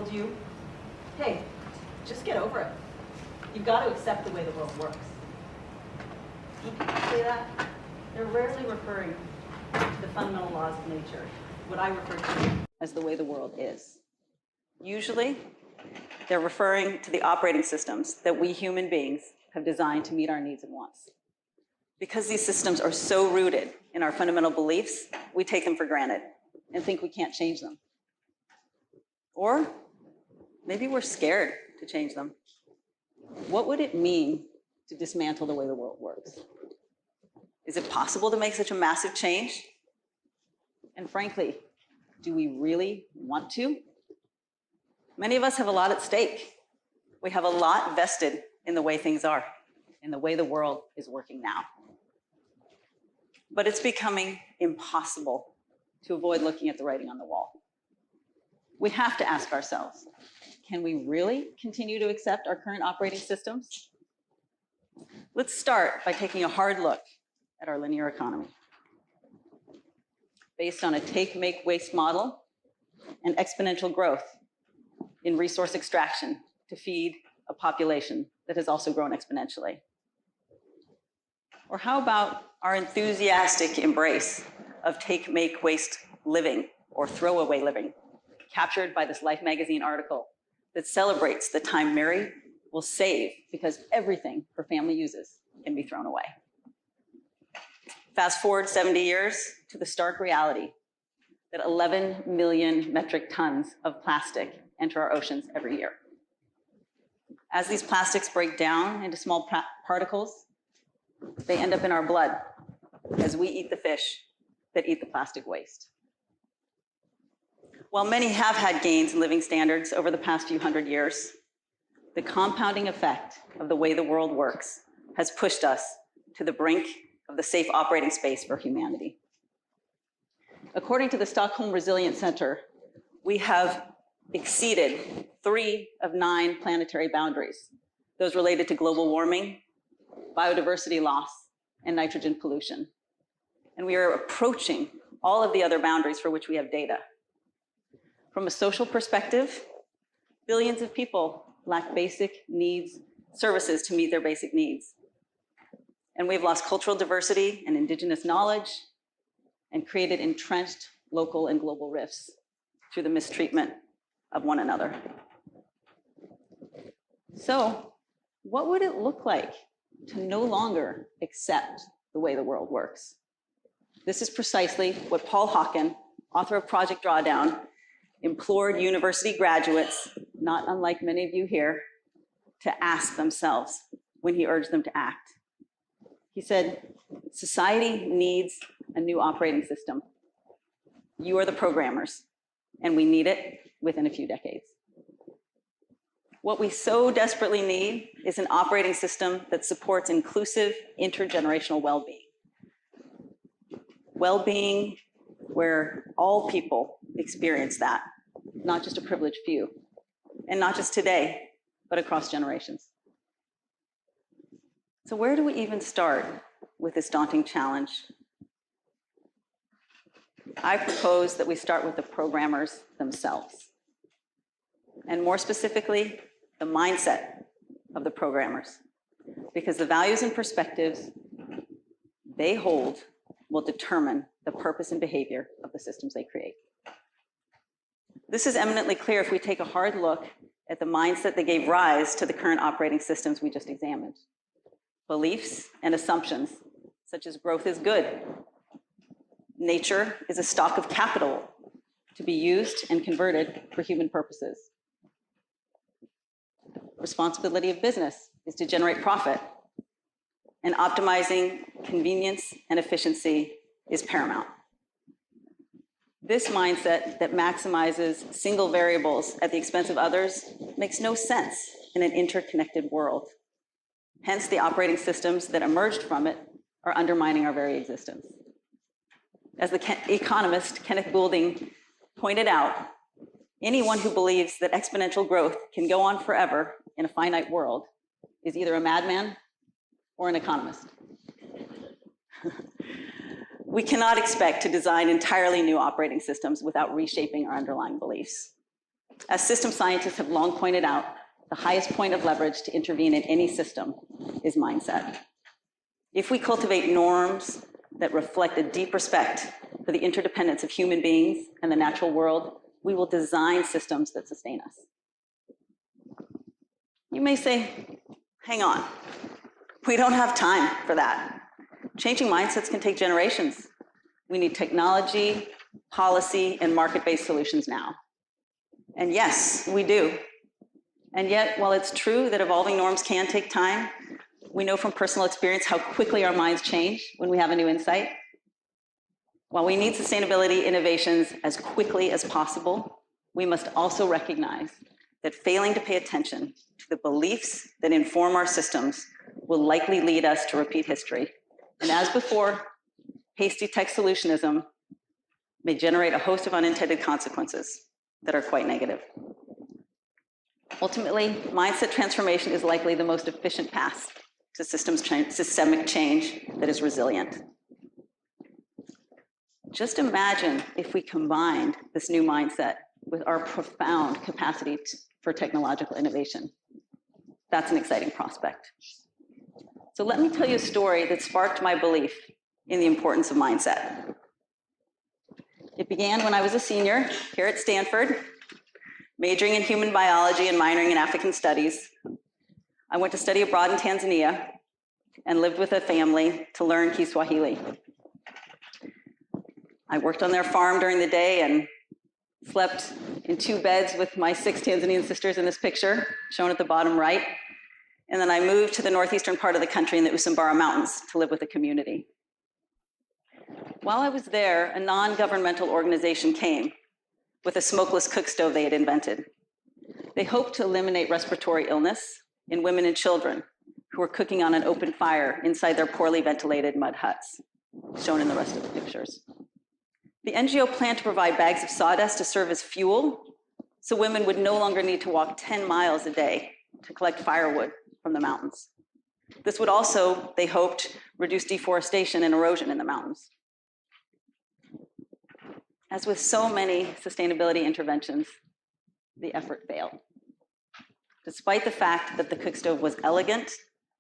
told you, hey, just get over it. You've got to accept the way the world works. When people say that, they're rarely referring to the fundamental laws of nature, what I refer to as the way the world is. Usually, they're referring to the operating systems that we human beings have designed to meet our needs and wants. Because these systems are so rooted in our fundamental beliefs, we take them for granted and think we can't change them. Or maybe we're scared to change them. What would it mean to dismantle the way the world works? Is it possible to make such a massive change? And frankly, do we really want to? Many of us have a lot at stake. We have a lot vested in the way things are, in the way the world is working now. But it's becoming impossible to avoid looking at the writing on the wall. We have to ask ourselves, can we really continue to accept our current operating systems? Let's start by taking a hard look at our linear economy. Based on a take, make, waste model and exponential growth in resource extraction to feed a population that has also grown exponentially. Or how about our enthusiastic embrace of take, make, waste living or throwaway living, captured by this Life magazine article that celebrates the time Mary will save because everything her family uses can be thrown away. Fast forward 70 years to the stark reality that 11 million metric tons of plastic enter our oceans every year. As these plastics break down into small particles, they end up in our blood as we eat the fish that eat the plastic waste. While many have had gains in living standards over the past few hundred years, the compounding effect of the way the world works has pushed us to the brink of the safe operating space for humanity. According to the Stockholm Resilience Center, we have exceeded 3 of 9 planetary boundaries, those related to global warming, biodiversity loss, and nitrogen pollution. And we are approaching all of the other boundaries for which we have data. From a social perspective, billions of people lack basic needs, services to meet their basic needs. And we've lost cultural diversity and indigenous knowledge and created entrenched local and global rifts through the mistreatment of one another. So, what would it look like to no longer accept the way the world works? This is precisely what Paul Hawken, author of Project Drawdown, implored university graduates, not unlike many of you here, to ask themselves when he urged them to act. He said, society needs a new operating system. You are the programmers, and we need it within a few decades. What we so desperately need is an operating system that supports inclusive intergenerational well-being. Well-being where all people experience that, not just a privileged few, and not just today, but across generations. So where do we even start with this daunting challenge? I propose that we start with the programmers themselves, and more specifically, the mindset of the programmers, because the values and perspectives they hold will determine the purpose and behavior of the systems they create. This is eminently clear if we take a hard look at the mindset that gave rise to the current operating systems we just examined. Beliefs and assumptions, such as growth is good, nature is a stock of capital to be used and converted for human purposes. Responsibility of business is to generate profit, and optimizing convenience and efficiency is paramount. This mindset that maximizes single variables at the expense of others makes no sense in an interconnected world. Hence, the operating systems that emerged from it are undermining our very existence. As the economist Kenneth Goulding pointed out, anyone who believes that exponential growth can go on forever in a finite world is either a madman or an economist. We cannot expect to design entirely new operating systems without reshaping our underlying beliefs. As system scientists have long pointed out, the highest point of leverage to intervene in any system is mindset. If we cultivate norms that reflect a deep respect for the interdependence of human beings and the natural world, we will design systems that sustain us. You may say, hang on, we don't have time for that. Changing mindsets can take generations. We need technology, policy, and market-based solutions now. And yes, we do. And yet, while it's true that evolving norms can take time, we know from personal experience how quickly our minds change when we have a new insight. While we need sustainability innovations as quickly as possible, we must also recognize that failing to pay attention to the beliefs that inform our systems will likely lead us to repeat history. And as before, hasty tech solutionism may generate a host of unintended consequences that are quite negative. Ultimately, mindset transformation is likely the most efficient path to systemic change that is resilient. Just imagine if we combined this new mindset with our profound capacity for technological innovation. That's an exciting prospect. So let me tell you a story that sparked my belief in the importance of mindset. It began when I was a senior here at Stanford, majoring in human biology and minoring in African studies. I went to study abroad in Tanzania and lived with a family to learn Kiswahili. I worked on their farm during the day and slept in 2 beds with my 6 Tanzanian sisters in this picture, shown at the bottom right. And then I moved to the northeastern part of the country in the Usambara Mountains to live with a community. While I was there, a non-governmental organization came with a smokeless cook stove they had invented. They hoped to eliminate respiratory illness in women and children who were cooking on an open fire inside their poorly ventilated mud huts, shown in the rest of the pictures. The NGO planned to provide bags of sawdust to serve as fuel, so women would no longer need to walk 10 miles a day to collect firewood from the mountains. This would also, they hoped, reduce deforestation and erosion in the mountains. As with so many sustainability interventions, the effort failed. Despite the fact that the cook stove was elegant,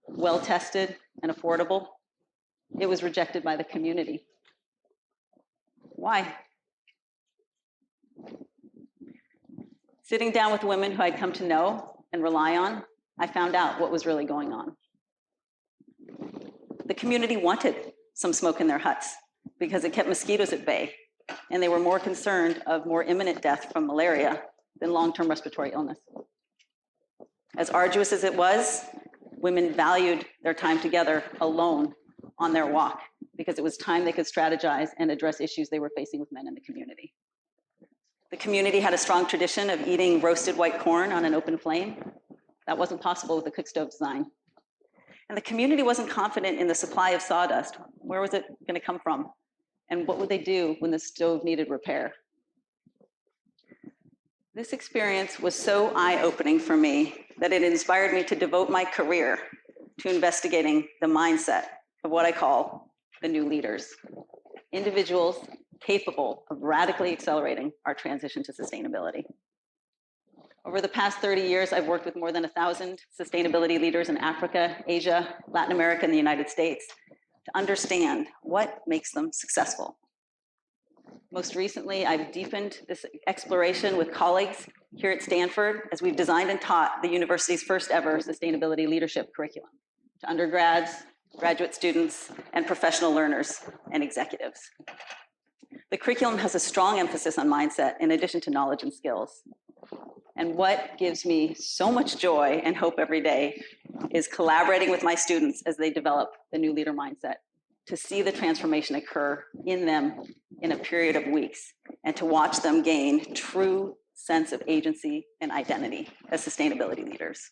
well-tested, and affordable, it was rejected by the community. Why? Sitting down with women who I'd come to know and rely on, I found out what was really going on. The community wanted some smoke in their huts because it kept mosquitoes at bay, and they were more concerned of more imminent death from malaria than long-term respiratory illness. As arduous as it was, women valued their time together alone on their walk because it was time they could strategize and address issues they were facing with men in the community. The community had a strong tradition of eating roasted white corn on an open flame. That wasn't possible with the cook stove design. And the community wasn't confident in the supply of sawdust. Where was it going to come from? And what would they do when the stove needed repair? This experience was so eye-opening for me that it inspired me to devote my career to investigating the mindset of what I call the new leaders, individuals capable of radically accelerating our transition to sustainability. Over the past 30 years, I've worked with more than 1,000 sustainability leaders in Africa, Asia, Latin America, and the United States to understand what makes them successful. Most recently, I've deepened this exploration with colleagues here at Stanford as we've designed and taught the university's first ever sustainability leadership curriculum to undergrads, graduate students, and professional learners and executives. The curriculum has a strong emphasis on mindset in addition to knowledge and skills. And what gives me so much joy and hope every day is collaborating with my students as they develop the new leader mindset, to see the transformation occur in them in a period of weeks, and to watch them gain true sense of agency and identity as sustainability leaders.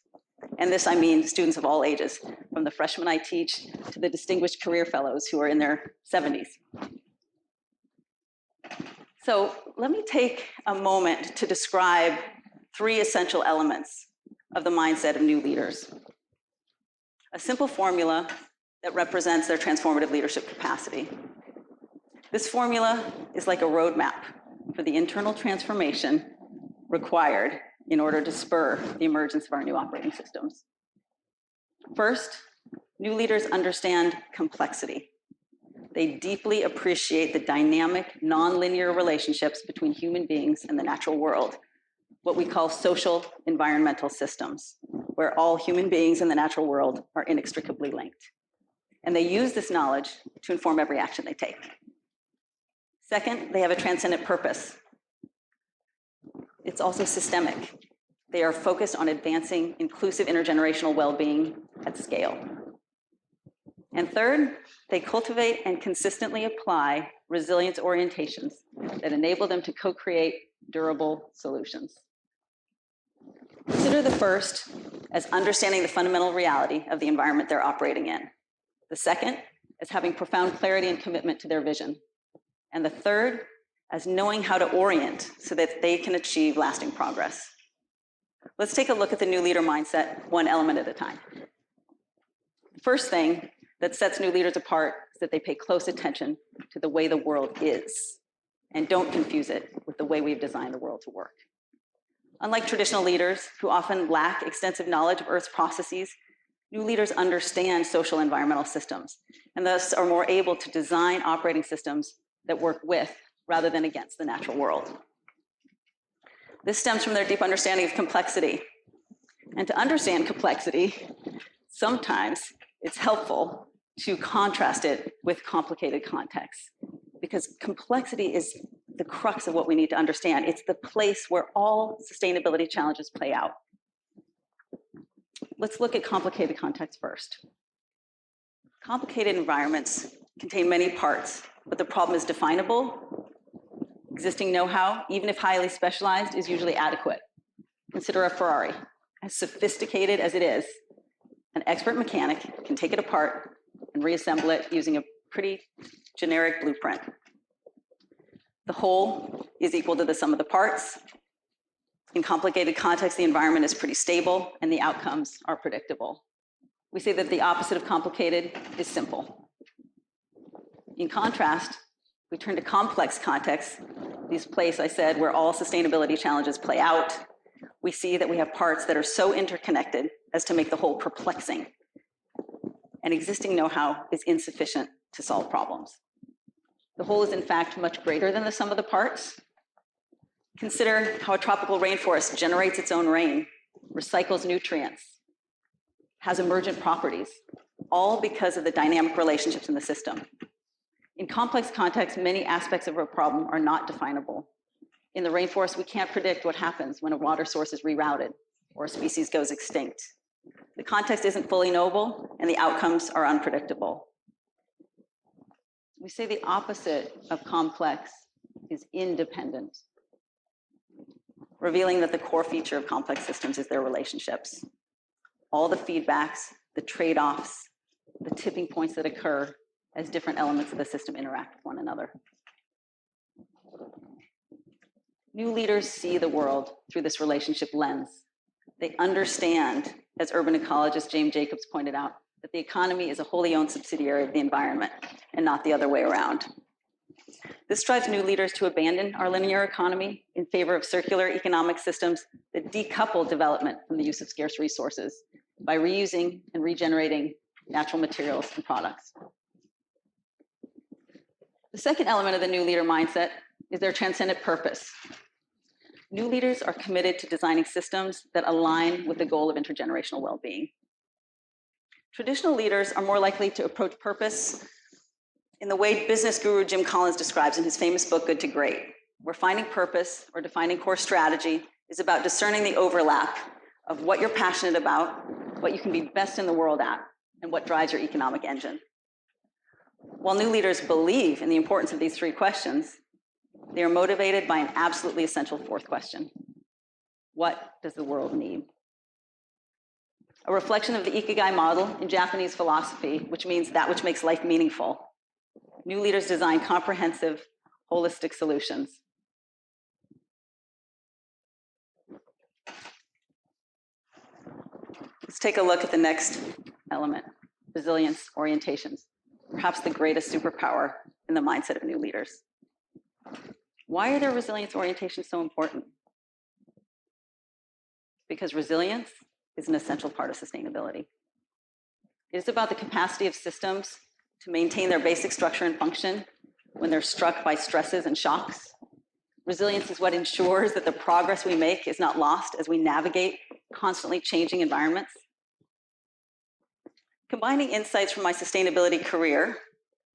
And this, I mean, students of all ages, from the freshmen I teach to the distinguished career fellows who are in their 70s. So let me take a moment to describe 3 essential elements of the mindset of new leaders. A simple formula that represents their transformative leadership capacity. This formula is like a roadmap for the internal transformation required in order to spur the emergence of our new operating systems. First, new leaders understand complexity. They deeply appreciate the dynamic, nonlinear relationships between human beings and the natural world, what we call social environmental systems, where all human beings in the natural world are inextricably linked. And they use this knowledge to inform every action they take. Second, they have a transcendent purpose. It's also systemic. They are focused on advancing inclusive intergenerational well-being at scale. And third, they cultivate and consistently apply resilience orientations that enable them to co-create durable solutions. Consider the first as understanding the fundamental reality of the environment they're operating in. The second as having profound clarity and commitment to their vision. And the third as knowing how to orient so that they can achieve lasting progress. Let's take a look at the new leader mindset, one element at a time. The first thing that sets new leaders apart is that they pay close attention to the way the world is, and don't confuse it with the way we've designed the world to work. Unlike traditional leaders who often lack extensive knowledge of Earth's processes, new leaders understand social environmental systems, and thus are more able to design operating systems that work with rather than against the natural world. This stems from their deep understanding of complexity. And to understand complexity, sometimes it's helpful to contrast it with complicated contexts, because complexity is the crux of what we need to understand. It's the place where all sustainability challenges play out. Let's look at complicated contexts first. Complicated environments contain many parts, but the problem is definable. Existing know-how, even if highly specialized, is usually adequate. Consider a Ferrari. As sophisticated as it is, an expert mechanic can take it apart and reassemble it using a pretty generic blueprint. The whole is equal to the sum of the parts. In complicated contexts, the environment is pretty stable and the outcomes are predictable. We say that the opposite of complicated is simple. In contrast, we turn to complex contexts, these places I said where all sustainability challenges play out. We see that we have parts that are so interconnected as to make the whole perplexing. And existing know-how is insufficient to solve problems. The whole is in fact much greater than the sum of the parts. Consider how a tropical rainforest generates its own rain, recycles nutrients, has emergent properties, all because of the dynamic relationships in the system. In complex contexts, many aspects of a problem are not definable. In the rainforest, we can't predict what happens when a water source is rerouted or a species goes extinct. The context isn't fully knowable, and the outcomes are unpredictable. We say the opposite of complex is independent, revealing that the core feature of complex systems is their relationships. All the feedbacks, the trade-offs, the tipping points that occur as different elements of the system interact with one another. New leaders see the world through this relationship lens. They understand, as urban ecologist James Jacobs pointed out, that the economy is a wholly owned subsidiary of the environment and not the other way around. This drives new leaders to abandon our linear economy in favor of circular economic systems that decouple development from the use of scarce resources by reusing and regenerating natural materials and products. The second element of the new leader mindset is their transcendent purpose. New leaders are committed to designing systems that align with the goal of intergenerational well-being. Traditional leaders are more likely to approach purpose in the way business guru Jim Collins describes in his famous book, Good to Great, where finding purpose or defining core strategy is about discerning the overlap of what you're passionate about, what you can be best in the world at, and what drives your economic engine. While new leaders believe in the importance of these three questions, they are motivated by an absolutely essential fourth question. What does the world need? A reflection of the Ikigai model in Japanese philosophy, which means that which makes life meaningful. New leaders design comprehensive, holistic solutions. Let's take a look at the next element, resilience orientations, perhaps the greatest superpower in the mindset of new leaders. Why are their resilience orientations so important? because resilience is an essential part of sustainability. It is about the capacity of systems to maintain their basic structure and function when they're struck by stresses and shocks. Resilience is what ensures that the progress we make is not lost as we navigate constantly changing environments. Combining insights from my sustainability career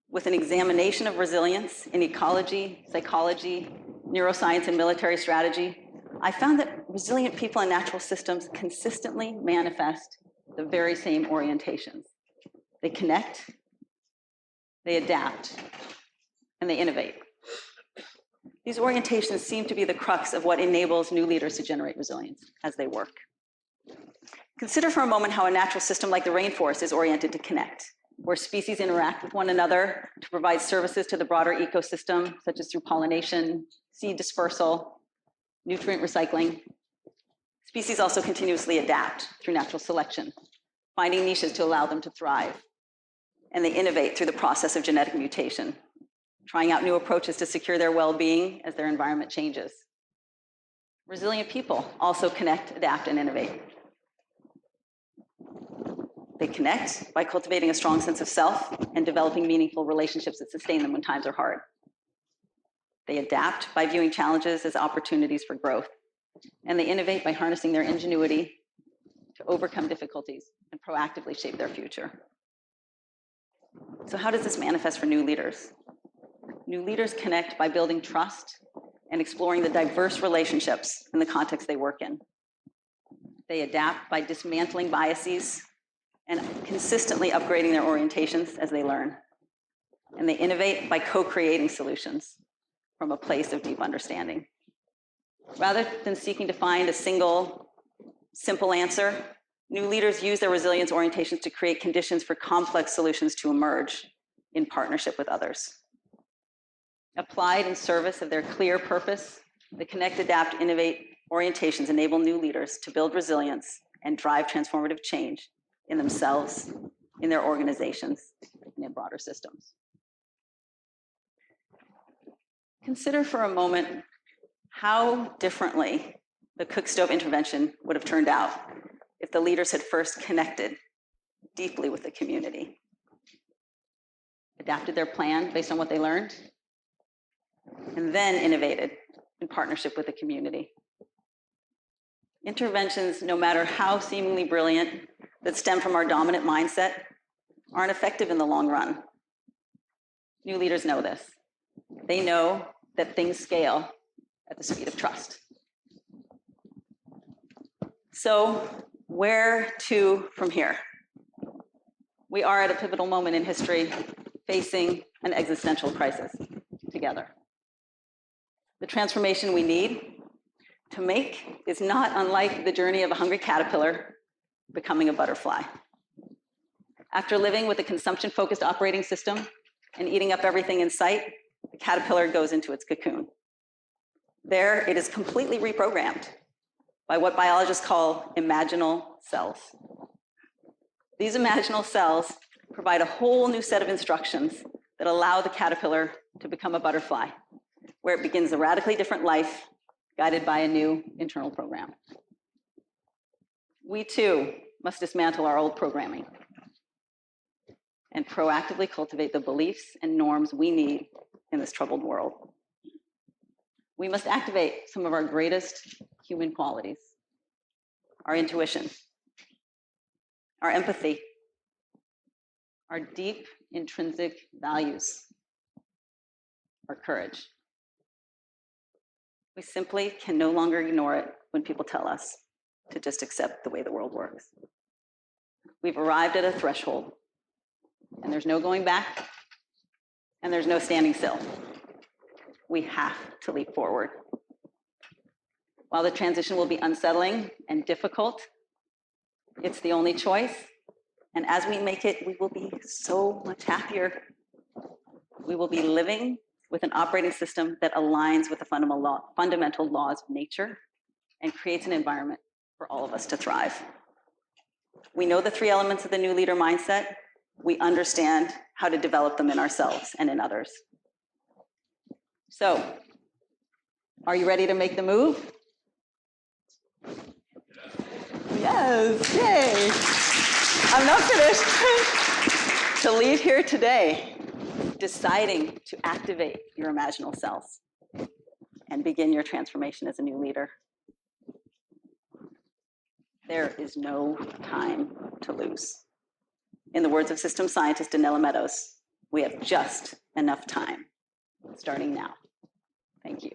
with an examination of resilience in ecology, psychology, neuroscience, and military strategy, I found that resilient people and natural systems consistently manifest the very same orientations. They connect, they adapt, and they innovate. These orientations seem to be the crux of what enables new leaders to generate resilience as they work. Consider for a moment how a natural system like the rainforest is oriented to connect, where species interact with one another to provide services to the broader ecosystem, such as through pollination, seed dispersal, nutrient recycling. Species also continuously adapt through natural selection, finding niches to allow them to thrive. And they innovate through the process of genetic mutation, trying out new approaches to secure their well-being as their environment changes. Resilient people also connect, adapt, and innovate. They connect by cultivating a strong sense of self and developing meaningful relationships that sustain them when times are hard. They adapt by viewing challenges as opportunities for growth. And they innovate by harnessing their ingenuity to overcome difficulties and proactively shape their future. So how does this manifest for new leaders? New leaders connect by building trust and exploring the diverse relationships in the context they work in. They adapt by dismantling biases and consistently upgrading their orientations as they learn. And they innovate by co-creating solutions from a place of deep understanding. Rather than seeking to find a single, simple answer, new leaders use their resilience orientations to create conditions for complex solutions to emerge in partnership with others. Applied in service of their clear purpose, the connect, adapt, innovate orientations enable new leaders to build resilience and drive transformative change in themselves, in their organizations, and in broader systems. Consider for a moment how differently the cook stove intervention would have turned out if the leaders had first connected deeply with the community, adapted their plan based on what they learned, and then innovated in partnership with the community. Interventions, no matter how seemingly brilliant, that stem from our dominant mindset aren't effective in the long run. New leaders know this. They know that things scale at the speed of trust. So where to from here? We are at a pivotal moment in history, facing an existential crisis together. The transformation we need to make is not unlike the journey of a hungry caterpillar becoming a butterfly. After living with a consumption-focused operating system and eating up everything in sight, the caterpillar goes into its cocoon. There, it is completely reprogrammed by what biologists call imaginal cells. These imaginal cells provide a whole new set of instructions that allow the caterpillar to become a butterfly, where it begins a radically different life, guided by a new internal program. We too must dismantle our old programming and proactively cultivate the beliefs and norms we need in this troubled world. We must activate some of our greatest human qualities: our intuition, our empathy, our deep intrinsic values, our courage. We simply can no longer ignore it when people tell us to just accept the way the world works. We've arrived at a threshold, and there's no going back, and there's no standing still. We have to leap forward. While the transition will be unsettling and difficult, it's the only choice, and as we make it, we will be so much happier. We will be living with an operating system that aligns with the fundamental laws of nature and creates an environment for all of us to thrive. We know the three elements of the new leader mindset. We understand how to develop them in ourselves and in others. So, are you ready to make the move? Yes, yay. I'm not finished. To leave here today, deciding to activate your imaginal selves and begin your transformation as a new leader. There is no time to lose. In the words of systems scientist Danella Meadows, we have just enough time, starting now. Thank you.